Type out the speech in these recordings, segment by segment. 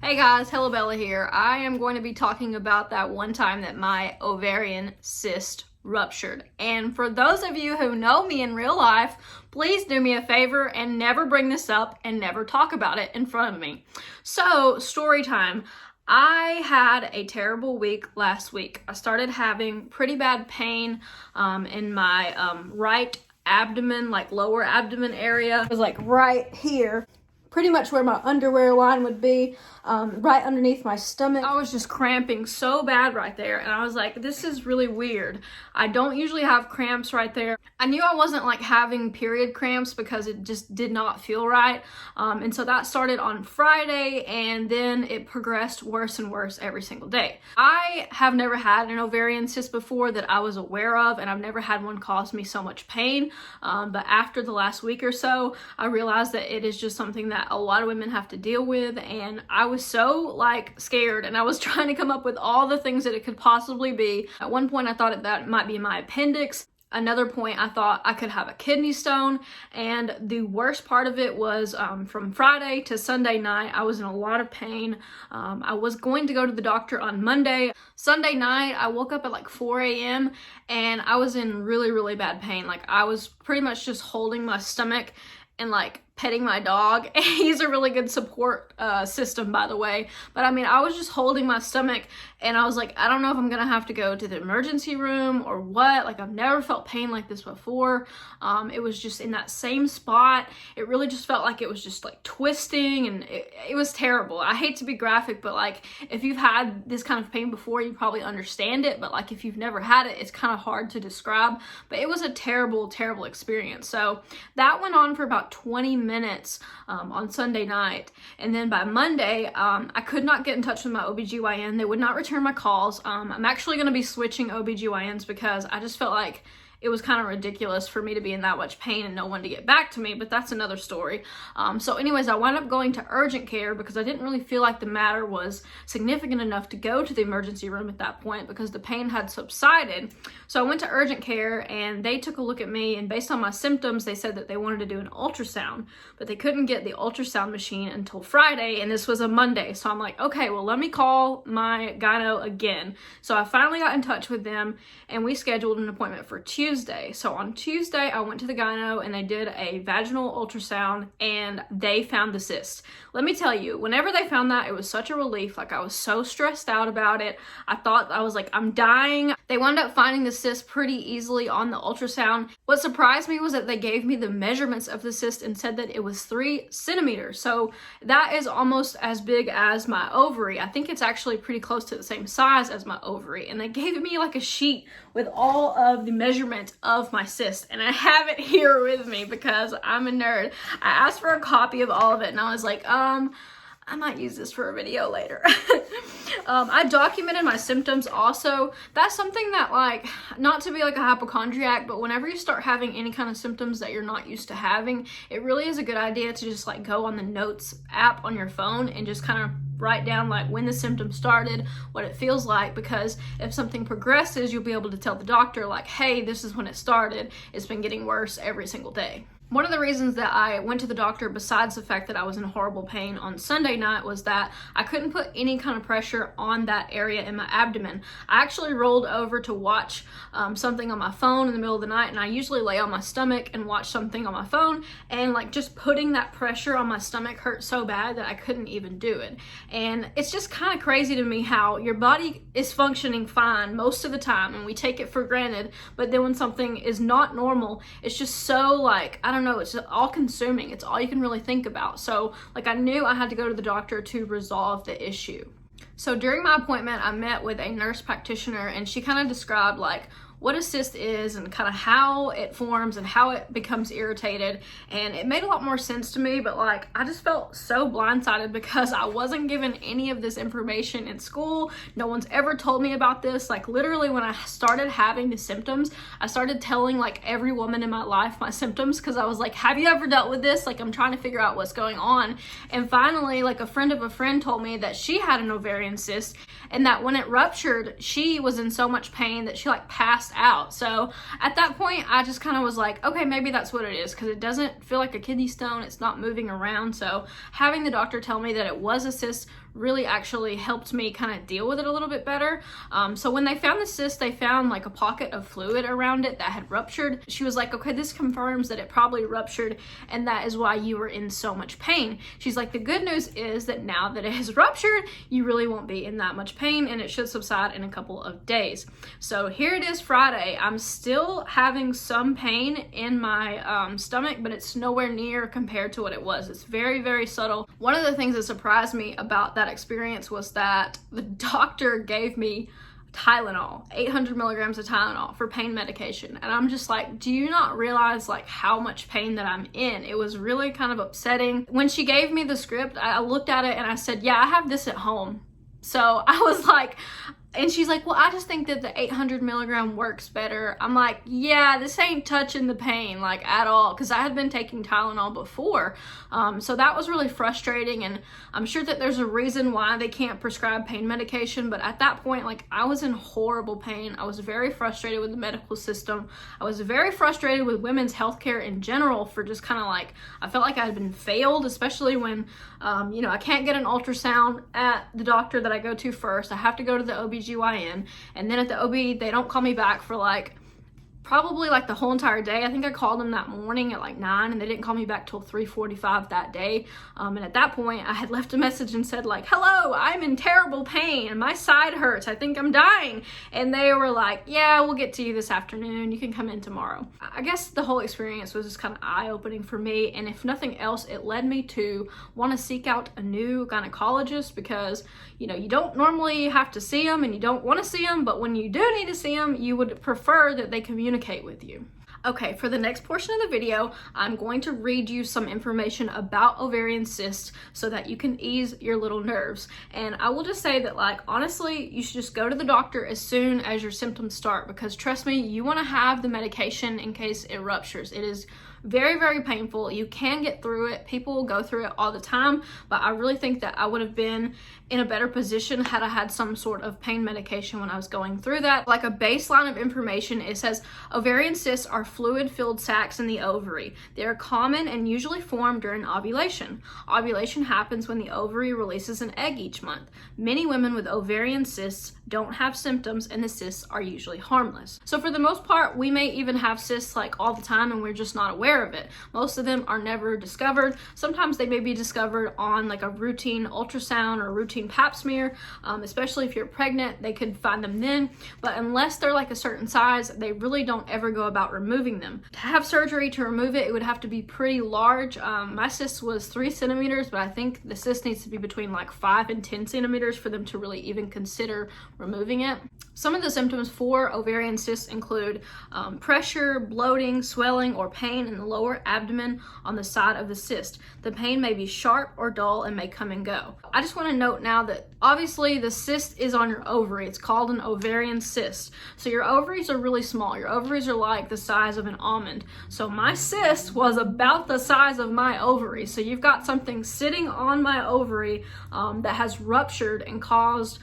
Hey guys, Hello Bella here. I am going to be talking about that one time that my ovarian cyst ruptured. And for those of you who know me in real life, please do me a favor and never bring this up and never talk about it in front of me. So, story time. I had a terrible week last week. I started having pretty bad pain in my right abdomen, like lower abdomen area. It was like right here, pretty much where my underwear line would be, right underneath my stomach. I was just cramping so bad right there, and I was like, this is really weird. I don't usually have cramps right there. I knew I wasn't like having period cramps because it just did not feel right, and so that started on Friday, and then it progressed worse and worse every single day. I have never had an ovarian cyst before that I was aware of, and I've never had one cause me so much pain, but after the last week or so, I realized that it is just something that a lot of women have to deal with, and I was so like scared, and I was trying to come up with all the things that it could possibly be. At one point I thought that might be my appendix. Another point I thought I could have a kidney stone, and the worst part of it was from Friday to Sunday night I was in a lot of pain. I was going to go to the doctor on Monday. Sunday night I woke up at like 4 a.m. and I was in really bad pain. Like I was pretty much just holding my stomach and like petting my dog. He's a really good support system, by the way. But I mean, I was just holding my stomach, and I was like, I don't know if I'm gonna have to go to the emergency room or what. Like, I've never felt pain like this before. It was just in that same spot. It really just felt like it was just like twisting, and it was terrible. I hate to be graphic, but like, if you've had this kind of pain before, you probably understand it. But like, if you've never had it, it's kind of hard to describe. But it was a terrible experience. So that went on for about 20 minutes on Sunday night, and then by Monday I could not get in touch with my OBGYN. They would not return my calls. I'm actually going to be switching OBGYNs because I just felt like it was kind of ridiculous for me to be in that much pain and no one to get back to me, but that's another story. So anyways, I wound up going to urgent care because I didn't really feel like the matter was significant enough to go to the emergency room at that point because the pain had subsided. So I went to urgent care, and they took a look at me, and based on my symptoms, they said that they wanted to do an ultrasound, but they couldn't get the ultrasound machine until Friday, and this was a Monday. So I'm like, okay, well, let me call my gyno again. So I finally got in touch with them, and we scheduled an appointment for Tuesday. So on Tuesday, I went to the gyno, and they did a vaginal ultrasound, and they found the cyst. Let me tell you, whenever they found that, it was such a relief. Like, I was so stressed out about it. I was like, I'm dying. They wound up finding the cyst pretty easily on the ultrasound. What surprised me was that they gave me the measurements of the cyst and said that it was 3 centimeters. So that is almost as big as my ovary. I think it's actually pretty close to the same size as my ovary. And they gave me like a sheet with all of the measurements of my cyst, and I have it here with me because I'm a nerd. I asked for a copy of all of it, and I was like, I might use this for a video later. I documented my symptoms also. That's something that, like, not to be like a hypochondriac, but whenever you start having any kind of symptoms that you're not used to having, it really is a good idea to just like go on the notes app on your phone and just kind of write down like when the symptoms started, what it feels like, because if something progresses, you'll be able to tell the doctor like, hey, this is when it started. It's been getting worse every single day. One of the reasons that I went to the doctor, besides the fact that I was in horrible pain on Sunday night, was that I couldn't put any kind of pressure on that area in my abdomen. I actually rolled over to watch something on my phone in the middle of the night, and I usually lay on my stomach and watch something on my phone, and like just putting that pressure on my stomach hurt so bad that I couldn't even do it. And it's just kind of crazy to me how your body is functioning fine most of the time, and we take it for granted, but then when something is not normal, it's just so like, I don't know, it's just all consuming. It's all you can really think about. So like, I knew I had to go to the doctor to resolve the issue. So during my appointment, I met with a nurse practitioner, and she kind of described like what a cyst is and kind of how it forms and how it becomes irritated, and it made a lot more sense to me. But like, I just felt so blindsided because I wasn't given any of this information in school. No one's ever told me about this. Like, literally when I started having the symptoms, I started telling like every woman in my life my symptoms because I was like, have you ever dealt with this? Like, I'm trying to figure out what's going on. And finally, like, a friend of a friend told me that she had an ovarian cyst, and that when it ruptured, she was in so much pain that she like passed out. So at that point, I just kind of was like, okay, maybe that's what it is, because it doesn't feel like a kidney stone. It's not moving around. So having the doctor tell me that it was a cyst really actually helped me kind of deal with it a little bit better. So when they found the cyst, they found like a pocket of fluid around it that had ruptured. She was like, okay, this confirms that it probably ruptured and that is why you were in so much pain. She's like, the good news is that now that it has ruptured, you really won't be in that much pain and it should subside in a couple of days. So here it is, Friday. I'm still having some pain in my stomach, but it's nowhere near compared to what it was. It's very, very subtle. One of the things that surprised me about that experience was that the doctor gave me Tylenol, 800 milligrams of Tylenol for pain medication. And I'm just like, do you not realize like how much pain that I'm in? It was really kind of upsetting. When she gave me the script, I looked at it and I said, yeah, I have this at home. So I was like, and she's like, well, I just think that the 800 milligram works better. I'm like, yeah, this ain't touching the pain like at all, because I had been taking Tylenol before. So that was really frustrating, and I'm sure that there's a reason why they can't prescribe pain medication, but at that point, like, I was in horrible pain. I was very frustrated with the medical system. I was very frustrated with women's healthcare in general for just kind of like, I felt like I had been failed, especially when, you know, I can't get an ultrasound at the doctor that I go to first. I have to go to the OBGYN, and then at the OB, they don't call me back for like probably like the whole entire day. I think I called them that morning at like 9 and they didn't call me back till 3:45 that day. And at that point I had left a message and said like, hello, I'm in terrible pain. My side hurts. I think I'm dying. And they were like, yeah, we'll get to you this afternoon. You can come in tomorrow. I guess the whole experience was just kind of eye-opening for me. And if nothing else, it led me to want to seek out a new gynecologist because, you know, you don't normally have to see them and you don't want to see them, but when you do need to see them, you would prefer that they communicate with you. Okay, for the next portion of the video, I'm going to read you some information about ovarian cysts so that you can ease your little nerves. And I will just say that, like, honestly, you should just go to the doctor as soon as your symptoms start, because trust me, you want to have the medication in case it ruptures. It is very, very painful. You can get through it. People will go through it all the time, but I really think that I would have been in a better position had I had some sort of pain medication when I was going through that. Like a baseline of information, it says ovarian cysts are fluid-filled sacs in the ovary. They are common and usually form during ovulation. Ovulation happens when the ovary releases an egg each month. Many women with ovarian cysts don't have symptoms and the cysts are usually harmless. So for the most part, we may even have cysts like all the time and we're just not aware of it. Most of them are never discovered. Sometimes they may be discovered on like a routine ultrasound or routine pap smear, especially if you're pregnant, they could find them then. But unless they're like a certain size, they really don't ever go about removing them. To have surgery to remove it, it would have to be pretty large. My cyst was 3 centimeters, but I think the cyst needs to be between like 5 and 10 centimeters for them to really even consider removing it. Some of the symptoms for ovarian cysts include pressure, bloating, swelling, or pain in the lower abdomen on the side of the cyst. The pain may be sharp or dull and may come and go. I just want to note now that obviously the cyst is on your ovary. It's called an ovarian cyst. So your ovaries are really small. Your ovaries are like the size of an almond. So my cyst was about the size of my ovary. So you've got something sitting on my ovary that has ruptured and caused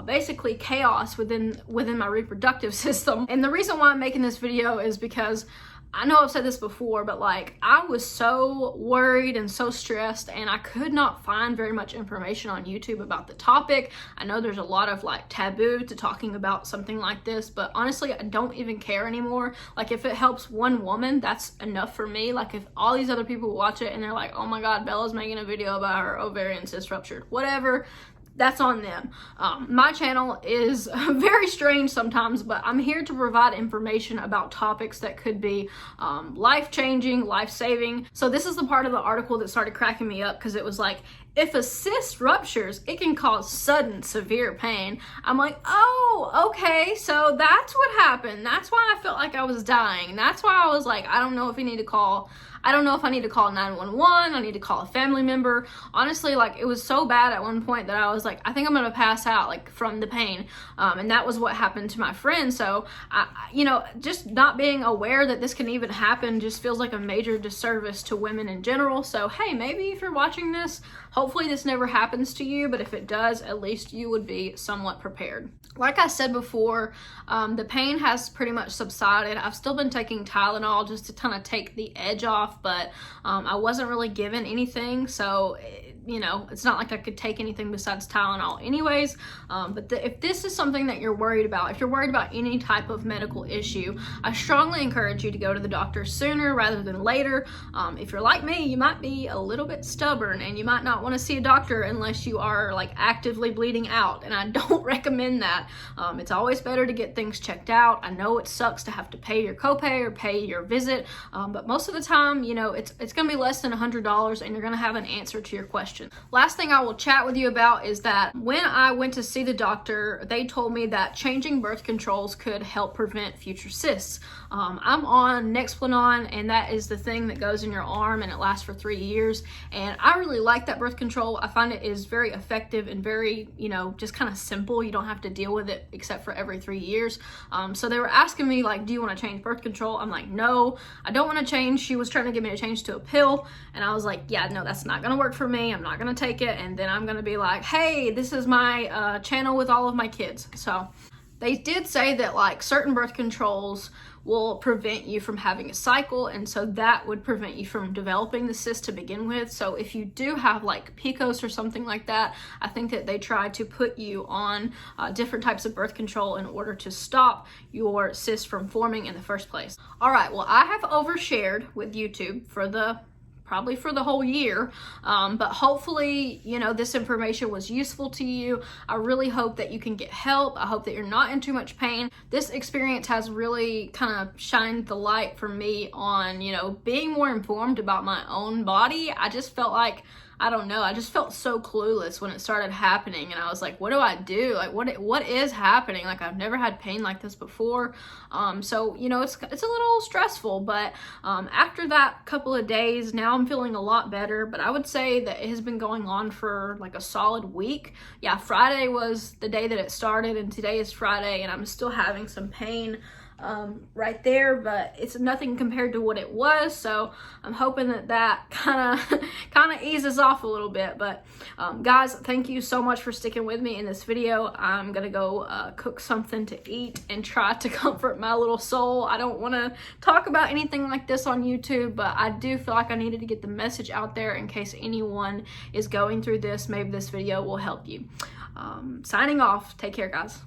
basically chaos within my reproductive system. And the reason why I'm making this video is because I know I've said this before, but like I was so worried and so stressed and I could not find very much information on YouTube about the topic. I know there's a lot of like taboo to talking about something like this, but honestly, I don't even care anymore. Like if it helps one woman, that's enough for me. Like if all these other people watch it and they're like, oh my God, Bella's making a video about her ovarian cyst ruptured, whatever, that's on them. My channel is very strange sometimes, but I'm here to provide information about topics that could be life-changing, life-saving. So this is the part of the article that started cracking me up because it was like, if a cyst ruptures, it can cause sudden, severe pain. I'm like, oh, okay, so that's what happened. That's why I felt like I was dying. That's why I was like, I don't know if I need to call 911. I need to call a family member. Honestly, like it was so bad at one point that I was like, I think I'm gonna pass out like from the pain. And that was what happened to my friend. So you know, just not being aware that this can even happen just feels like a major disservice to women in general. So hey, maybe if you're watching this, hopefully this never happens to you, but if it does, at least you would be somewhat prepared. Like I said before, the pain has pretty much subsided. I've still been taking Tylenol just to kind of take the edge off, but I wasn't really given anything, so you know, it's not like I could take anything besides Tylenol anyways. But if this is something that you're worried about, if you're worried about any type of medical issue, I strongly encourage you to go to the doctor sooner rather than later. If you're like me, you might be a little bit stubborn and you might not want to see a doctor unless you are like actively bleeding out, and I don't recommend that. It's always better to get things checked out. I know it sucks to have to pay your copay or pay your visit, but most of the time, you know, it's going to be less than $100 and you're going to have an answer to your question. Last thing I will chat with you about is that when I went to see the doctor, they told me that changing birth controls could help prevent future cysts. I'm on Nexplanon, and that is the thing that goes in your arm and it lasts for 3 years, and I really like that birth control. I find it is very effective and very, you know, just kind of simple. You don't have to deal with it except for every 3 years. So they were asking me like, do you want to change birth control? I'm like, no, I don't want to change. She was trying to get me to change to a pill, and I was like, yeah, no, that's not going to work for me. I'm not going to take it, and then I'm going to be like, hey, this is my channel with all of my kids. So they did say that like certain birth controls will prevent you from having a cycle, and so that would prevent you from developing the cyst to begin with. So if you do have like PCOS or something like that, I think that they try to put you on different types of birth control in order to stop your cyst from forming in the first place. All right, well, I have overshared with YouTube probably for the whole year, but hopefully, you know, this information was useful to you. I really hope that you can get help. I hope that you're not in too much pain. This experience has really kind of shined the light for me on, you know, being more informed about my own body. I just felt like, I don't know, I just felt so clueless when it started happening, and I was like, what do I do? Like, what is happening? Like, I've never had pain like this before. So, you know, it's a little stressful, but after that couple of days, now I'm feeling a lot better. But I would say that it has been going on for like a solid week. Yeah, Friday was the day that it started, and today is Friday, and I'm still having some pain right there, but it's nothing compared to what it was. So I'm hoping that kind of eases off a little bit. But guys, thank you so much for sticking with me in this video. I'm gonna go cook something to eat and try to comfort my little soul. I don't want to talk about anything like this on YouTube, but I do feel like I needed to get the message out there in case anyone is going through this. Maybe this video will help you. Signing off. Take care, guys.